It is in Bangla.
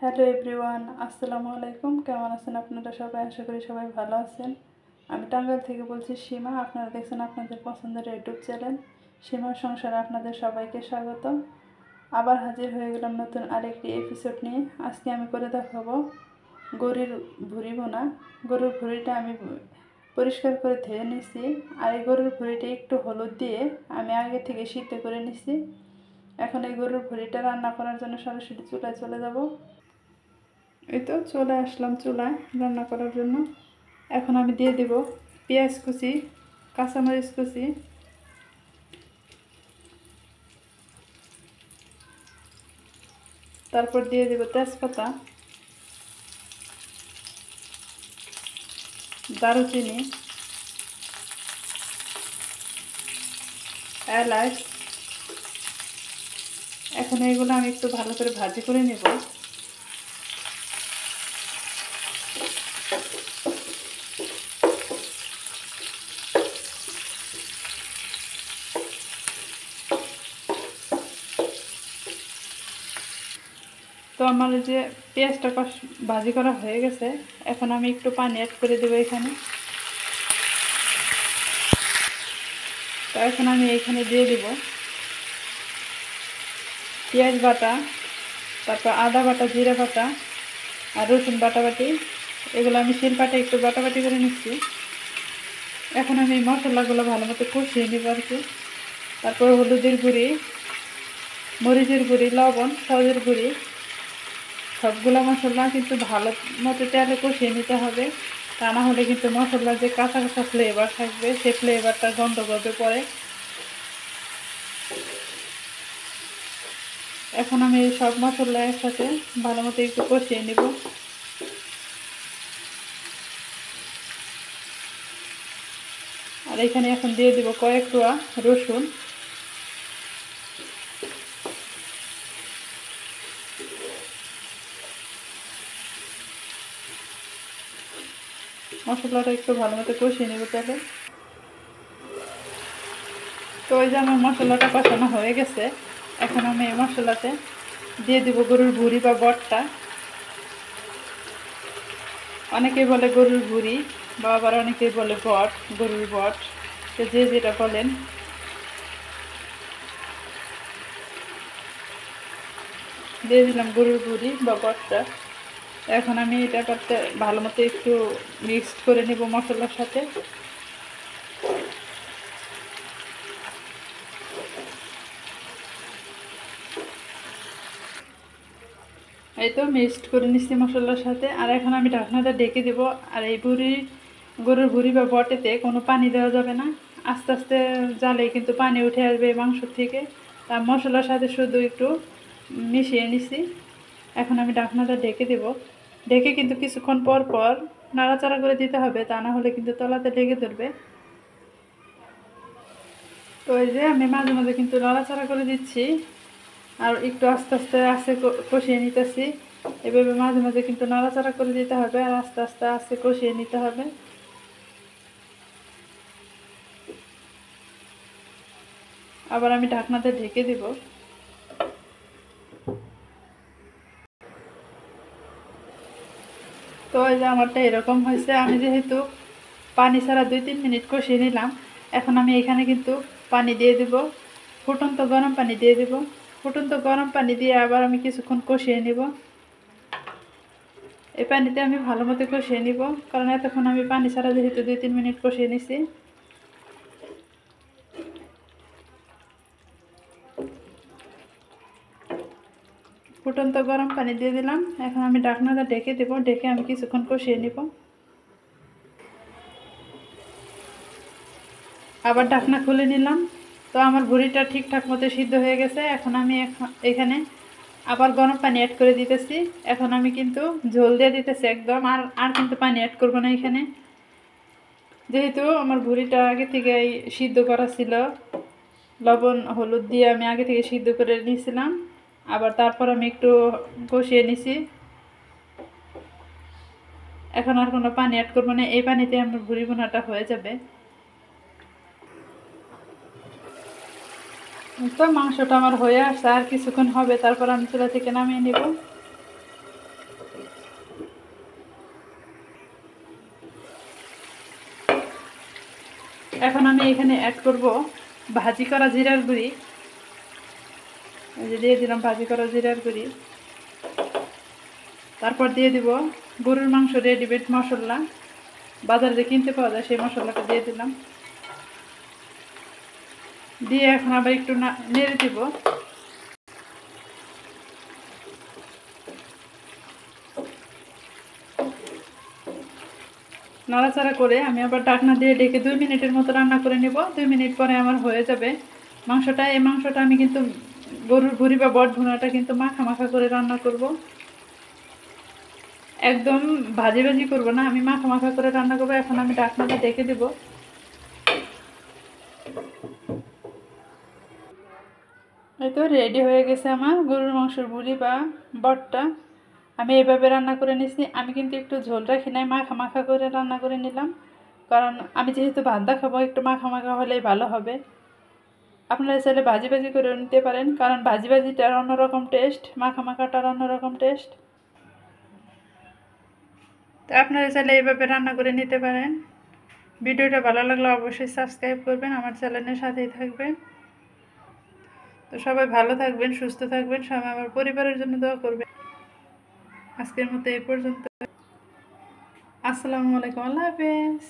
হ্যালো এভরিওয়ান, আসসালামু আলাইকুম। কেমন আছেন আপনারা সবাই? আশা করি সবাই ভালো আছেন। আমি টাঙ্গাইল থেকে বলছি সীমা। আপনারা দেখছেন আপনাদের পছন্দের ইউটিউব চ্যানেল সীমার সংসারে আপনাদের সবাইকে স্বাগত। আবার হাজির হয়ে গেলাম নতুন আরেকটি এপিসোড নিয়ে। আজকে আমি করে দেখাবো গরুর ভুঁড়ি বোনা। গরুর ভুঁড়িটা আমি পরিষ্কার করে ধুয়ে নিছি। আর এই গরুর ভুঁড়িটা একটু হলুদ দিয়ে আমি আগে থেকে সিদ্ধ করে নিছি। এখন এই গরুর ভুঁড়িটা রান্না করার জন্য সরাসরি চুলায় চলে যাব। এই তো চলে আসলাম চুলায় রান্না করার জন্য। এখন আমি দিয়ে দেব পেঁয়াজ কুচি, কাঁচামরিচ কুচি, তারপর দিয়ে দেব তেজপাতা, দারুচিনি, এলাচ। এখন এইগুলো আমি একটু ভালো করে ভাজি করে নেব। তো আমার যে পেঁয়াজটা ভাজি করা হয়ে গেছে, এখন আমি একটু পানি অ্যাড করে দেবো এখানে। তো এখন আমি এখানে দিয়ে দেব পেঁয়াজ বাটা, তারপর আদা বাটা, জিরা বাটা আর রসুন বাটাবাটি। এগুলো আমি শিলপাটে একটু বাটাবাটি করে নিচ্ছি। এখন আমি এই মশলাগুলো ভালো মতো কষিয়ে নেব আর কি। তারপর হলুদের গুঁড়ি, মরিচের গুঁড়ি, লবণ, সজের গুঁড়ি, সবগুলো মশলা কিন্তু ভালো মতো তেলে কষিয়ে নিতে হবে। তা না হলে কিন্তু মশলার যে কাঁচা কাঁচা ফ্লেভার থাকবে সেই ফ্লেভারটা গন্ধ করবে পরে। এখন আমি এই সব মশলা একসাথে ভালো মতো একটু কষিয়ে নেব। আর এখানে এখন দিয়ে দেব কয়েক কোয়া রসুন। মশলাটা একটু ভালো মতো কষিয়ে নেব তাহলে। তো ওই যে আমার মশলাটা কষানো হয়ে গেছে, এখন আমি এই মশলাতে দিয়ে দেব গরুর ভুঁড়ি বা বটটা। অনেকেই বলে গরুর ভুঁড়ি বা আবার অনেকেই বলে বট, গরুর বট, তো যে যেটা বলেন। দিয়ে দিলাম গরুর ভুঁড়ি বা বটটা। এখন আমি এটা করতে ভালো মতো একটু মিক্সড করে নেব মশলার সাথে। এই তো মিক্সড করে নিচ্ছি মশলার সাথে। আর এখন আমি ঢাকনাটা ঢেকে দেবো। আর এই গরুর ভুঁড়ি বা বটেতে কোনো পানি দেওয়া যাবে না। আস্তে আস্তে জালেই কিন্তু পানি উঠে আসবে মাংস থেকে। তার মশলার সাথে শুধু একটু মিশিয়ে নিছি। এখন আমি ঢাকনাটা ঢেকে দেব। ঢেকে কিন্তু কিছুক্ষণ পর পর নাড়াচাড়া করে দিতে হবে, তা না হলে কিন্তু তলাতে লেগে ধরবে। তো এই যে আমি মাঝে মাঝে কিন্তু নাড়াচাড়া করে দিচ্ছি আর একটু আস্তে আস্তে আস্তে কষিয়ে নিতেছি। এভাবে মাঝে মাঝে কিন্তু নাড়াচাড়া করে দিতে হবে আর আস্তে আস্তে আস্তে কষিয়ে নিতে হবে। আবার আমি ঢাকনাতে ঢেকে দিব। তো এই যে আমারটা এরকম হয়েছে। আমি যেহেতু পানি ছাড়া 2-3 মিনিট কষিয়ে নিলাম, এখন আমি এখানে কিন্তু পানি দিয়ে দিব, ফুটন্ত গরম পানি দিয়ে দিব। ফুটন্ত গরম পানি দিয়ে আবার আমি কিছুক্ষণ কষিয়ে নিব। এই পানিতে আমি ভালো মতো কষিয়ে নিব, কারণ এতক্ষণ আমি পানি ছাড়া যেহেতু 2-3 মিনিট কষিয়ে নিছি। ফুটন্ত গরম পানি দিয়ে দিলাম। এখন আমি ঢাকনাটা ঢেকে দেবো। ঢেকে আমি কিছুক্ষণ কষিয়ে নিব। আবার ঢাকনা খুলে নিলাম। তো আমার ভুঁড়িটা ঠিকঠাক মতো সিদ্ধ হয়ে গেছে। এখন আমি এখানে আবার গরম পানি অ্যাড করে দিতেছি। এখন আমি কিন্তু ঝোল দিয়ে দিতেছি একদম। আর আর কিন্তু পানি অ্যাড করবো না এখানে, যেহেতু আমার ভুঁড়িটা আগে থেকে সিদ্ধ করা ছিল। লবণ হলুদ দিয়ে আমি আগে থেকে সিদ্ধ করে নিয়েছিলাম। আবার তারপর আমি একটু কষিয়ে নিছি। এখন আর কোনো পানি অ্যাড করবো না। এই পানিতে আমার ভুঁড়ি বোনাটা হয়ে যাবে। তো মাংসটা আমার হয়ে আসছে, আর কিছুক্ষণ হবে, তারপর আমি চুলা থেকে নামিয়ে নেব। এখন আমি এখানে অ্যাড করব ভাজি করা জিরার গুঁড়ি। এই যে দিয়ে দিলাম ভাজি করা জিরার গুঁড়ি। তারপর দিয়ে দিব গরুর মাংস রেডিমেড মশলা, বাজারে কিনতে পাওয়া যায় সেই মশলাটা দিয়ে দিলাম। দিয়ে এখন আবার একটু নেড়ে দিব। নাড়াচাড়া করে আমি আবার ঢাকনা দিয়ে ঢেকে 2 মিনিটের মতো রান্না করে নেব। 2 মিনিট পরে আমার হয়ে যাবে মাংসটা। এই মাংসটা আমি কিন্তু গরুর ভুঁড়ি বা বট ভুনাটা কিন্তু মাখা মাখা করে রান্না করব, একদম ভাজি ভাজি করব না, আমি মাখা মাখা করে রান্না করব। এখন আমি ঢাকনাটা ঢেকে দেব। এই তো রেডি হয়ে গেছে আমার গরুর মাংসের ভুঁড়ি বা বটটা। আমি এইভাবে রান্না করে নিছি। আমি কিন্তু একটু ঝোল রাখি নাই, মাখা মাখা করে রান্না করে নিলাম, কারণ আমি যেহেতু ভাত খাবো একটু মাখা মাখা হলেই ভালো হবে। আপনারা চাইলে ভাজি ভাজি করে নিতে পারেন, কারণ ভাজি ভাজিটার অন্যরকম টেস্ট, মাখা মাখাটার অন্যরকম টেস্ট। তো আপনারা চাইলে এইভাবে রান্না করে নিতে পারেন। ভিডিওটা ভালো লাগলে অবশ্যই সাবস্ক্রাইব করবেন, আমার চ্যানেলের সাথেই থাকবেন। তো সবাই ভালো থাকবেন, সুস্থ থাকবেন, সবাই আমার পরিবারের জন্য দোয়া করবেন। আজকের মতো এই পর্যন্ত। আসসালামু আলাইকুম, আল্লাহ হাফেজ।